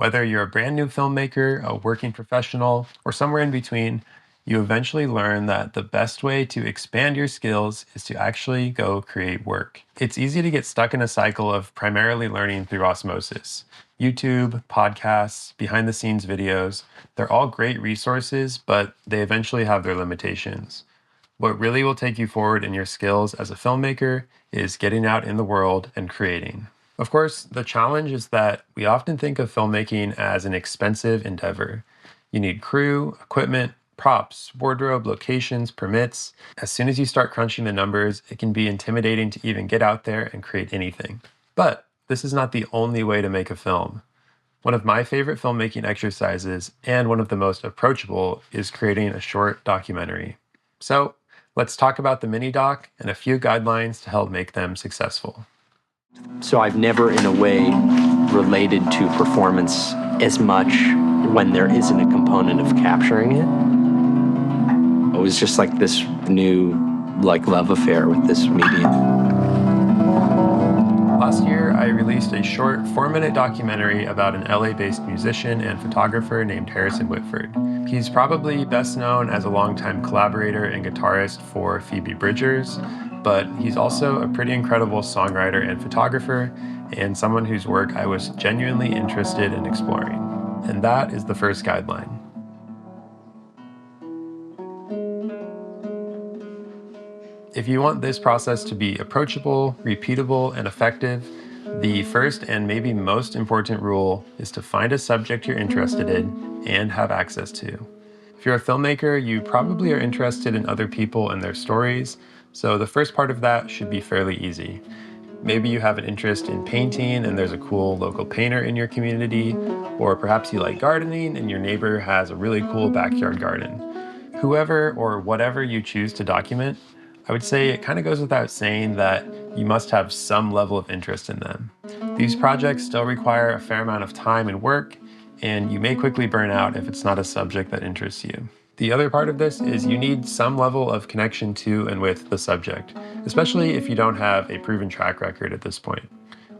Whether you're a brand new filmmaker, a working professional, or somewhere in between, you eventually learn that the best way to expand your skills is to actually go create work. It's easy to get stuck in a cycle of primarily learning through osmosis. YouTube, podcasts, behind the scenes videos, they're all great resources, but they eventually have their limitations. What really will take you forward in your skills as a filmmaker is getting out in the world and creating. Of course, the challenge is that we often think of filmmaking as an expensive endeavor. You need crew, equipment, props, wardrobe, locations, permits. As soon as you start crunching the numbers, it can be intimidating to even get out there and create anything. But this is not the only way to make a film. One of my favorite filmmaking exercises, and one of the most approachable, is creating a short documentary. So, let's talk about the mini doc and a few guidelines to help make them successful. So I've never, in a way, related to performance as much when there isn't a component of capturing it. It was just like this new, love affair with this medium. Last year, I released a short 4-minute documentary about an LA-based musician and photographer named Harrison Whitford. He's probably best known as a longtime collaborator and guitarist for Phoebe Bridgers, but he's also a pretty incredible songwriter and photographer, and someone whose work I was genuinely interested in exploring. And that is the first guideline. If you want this process to be approachable, repeatable, and effective, the first and maybe most important rule is to find a subject you're interested in and have access to. If you're a filmmaker, you probably are interested in other people and their stories, so the first part of that should be fairly easy. Maybe you have an interest in painting and there's a cool local painter in your community, or perhaps you like gardening and your neighbor has a really cool backyard garden. Whoever or whatever you choose to document, I would say it kind of goes without saying that you must have some level of interest in them. These projects still require a fair amount of time and work, and you may quickly burn out if it's not a subject that interests you. The other part of this is you need some level of connection to and with the subject, especially if you don't have a proven track record at this point.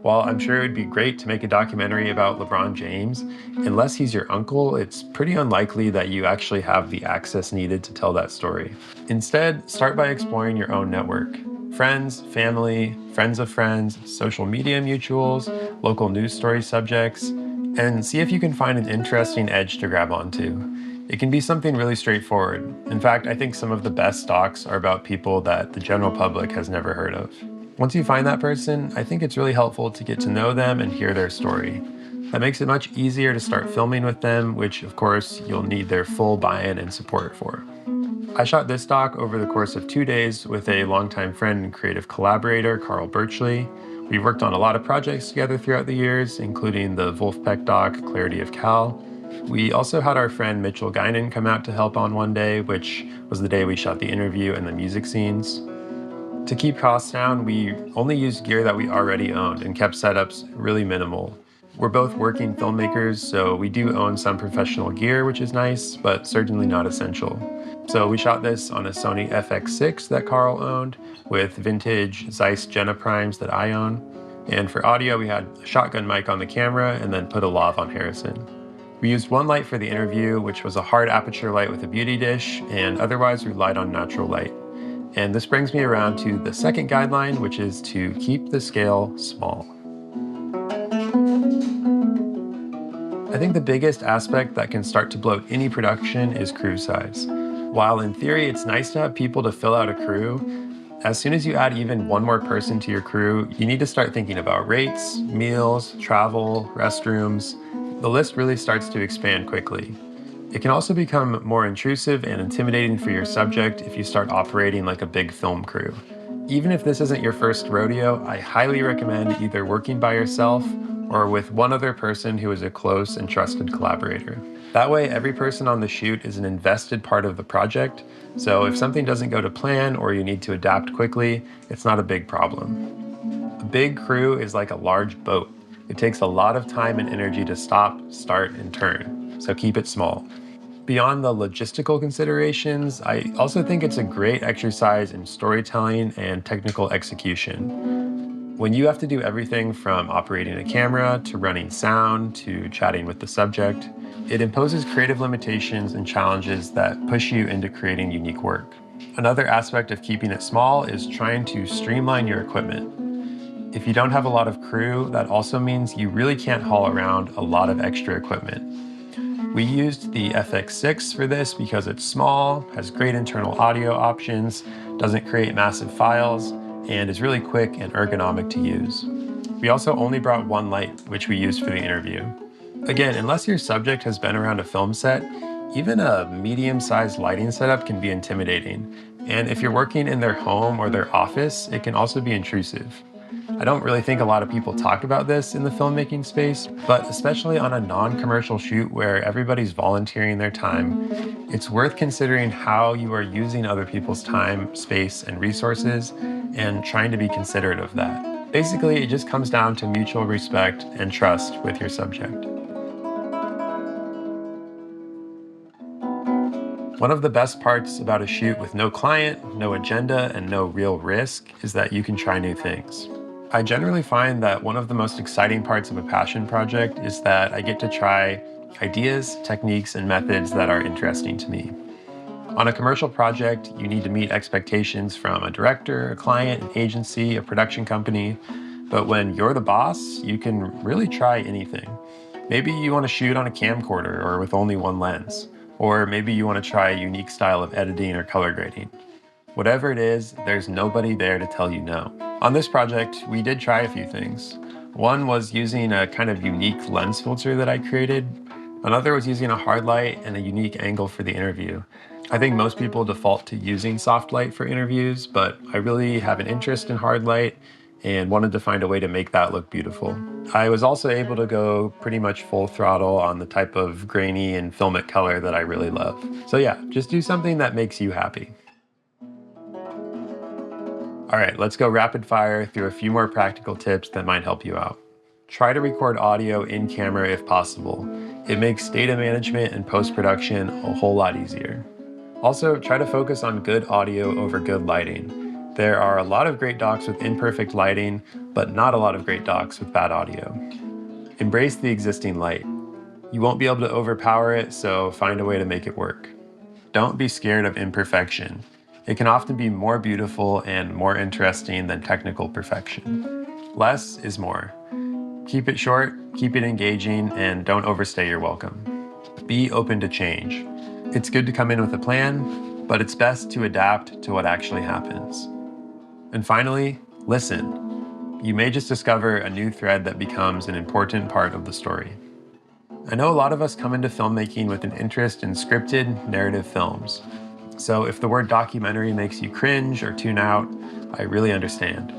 While I'm sure it'd be great to make a documentary about LeBron James, unless he's your uncle, it's pretty unlikely that you actually have the access needed to tell that story. Instead, start by exploring your own network. Friends, family, friends of friends, social media mutuals, local news story subjects, and see if you can find an interesting edge to grab onto. It can be something really straightforward. In fact, I think some of the best docs are about people that the general public has never heard of. Once you find that person, I think it's really helpful to get to know them and hear their story. That makes it much easier to start filming with them, which of course you'll need their full buy-in and support for. I shot this doc over the course of 2 days with a longtime friend and creative collaborator, Carl Birchley. We worked on a lot of projects together throughout the years, including the Wolfpack doc, Clarity of Cal. We also had our friend Mitchell Guinan come out to help on one day, which was the day we shot the interview and the music scenes. To keep costs down, we only used gear that we already owned and kept setups really minimal. We're both working filmmakers, so we do own some professional gear, which is nice, but certainly not essential. So we shot this on a Sony FX6 that Carl owned, with vintage Zeiss Jenna primes that I own. And for audio, we had a shotgun mic on the camera and then put a lav on Harrison. We used one light for the interview, which was a hard aperture light with a beauty dish, and otherwise relied on natural light. And this brings me around to the second guideline, which is to keep the scale small. I think the biggest aspect that can start to bloat any production is crew size. While in theory it's nice to have people to fill out a crew, as soon as you add even one more person to your crew, you need to start thinking about rates, meals, travel, restrooms. The list really starts to expand quickly. It can also become more intrusive and intimidating for your subject if you start operating like a big film crew. Even if this isn't your first rodeo, I highly recommend either working by yourself or with one other person who is a close and trusted collaborator. That way, every person on the shoot is an invested part of the project, so if something doesn't go to plan or you need to adapt quickly, it's not a big problem. A big crew is like a large boat. It takes a lot of time and energy to stop, start, and turn, so keep it small. Beyond the logistical considerations, I also think it's a great exercise in storytelling and technical execution. When you have to do everything from operating a camera to running sound to chatting with the subject, it imposes creative limitations and challenges that push you into creating unique work. Another aspect of keeping it small is trying to streamline your equipment. If you don't have a lot of crew, that also means you really can't haul around a lot of extra equipment. We used the FX6 for this because it's small, has great internal audio options, doesn't create massive files, and is really quick and ergonomic to use. We also only brought one light, which we used for the interview. Again, unless your subject has been around a film set, even a medium-sized lighting setup can be intimidating. And if you're working in their home or their office, it can also be intrusive. I don't really think a lot of people talk about this in the filmmaking space, but especially on a non-commercial shoot where everybody's volunteering their time, it's worth considering how you are using other people's time, space, and resources, and trying to be considerate of that. Basically, it just comes down to mutual respect and trust with your subject. One of the best parts about a shoot with no client, no agenda, and no real risk is that you can try new things. I generally find that one of the most exciting parts of a passion project is that I get to try ideas, techniques, and methods that are interesting to me. On a commercial project, you need to meet expectations from a director, a client, an agency, a production company. But when you're the boss, you can really try anything. Maybe you want to shoot on a camcorder or with only one lens. Or maybe you want to try a unique style of editing or color grading. Whatever it is, there's nobody there to tell you no. On this project, we did try a few things. One was using a kind of unique lens filter that I created. Another was using a hard light and a unique angle for the interview. I think most people default to using soft light for interviews, but I really have an interest in hard light and wanted to find a way to make that look beautiful. I was also able to go pretty much full throttle on the type of grainy and filmic color that I really love. So yeah, just do something that makes you happy. All right, let's go rapid fire through a few more practical tips that might help you out. Try to record audio in camera if possible. It makes data management and post-production a whole lot easier. Also, try to focus on good audio over good lighting. There are a lot of great docs with imperfect lighting, but not a lot of great docs with bad audio. Embrace the existing light. You won't be able to overpower it, so find a way to make it work. Don't be scared of imperfection. It can often be more beautiful and more interesting than technical perfection. Less is more. Keep it short, keep it engaging, and don't overstay your welcome. Be open to change. It's good to come in with a plan, but it's best to adapt to what actually happens. And finally, listen. You may just discover a new thread that becomes an important part of the story. I know a lot of us come into filmmaking with an interest in scripted, narrative films. So if the word documentary makes you cringe or tune out, I really understand.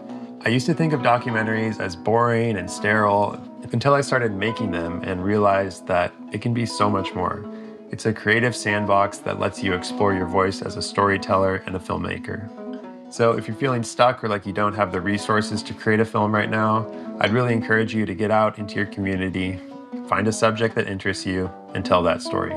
I used to think of documentaries as boring and sterile until I started making them and realized that it can be so much more. It's a creative sandbox that lets you explore your voice as a storyteller and a filmmaker. So if you're feeling stuck or like you don't have the resources to create a film right now, I'd really encourage you to get out into your community, find a subject that interests you, and tell that story.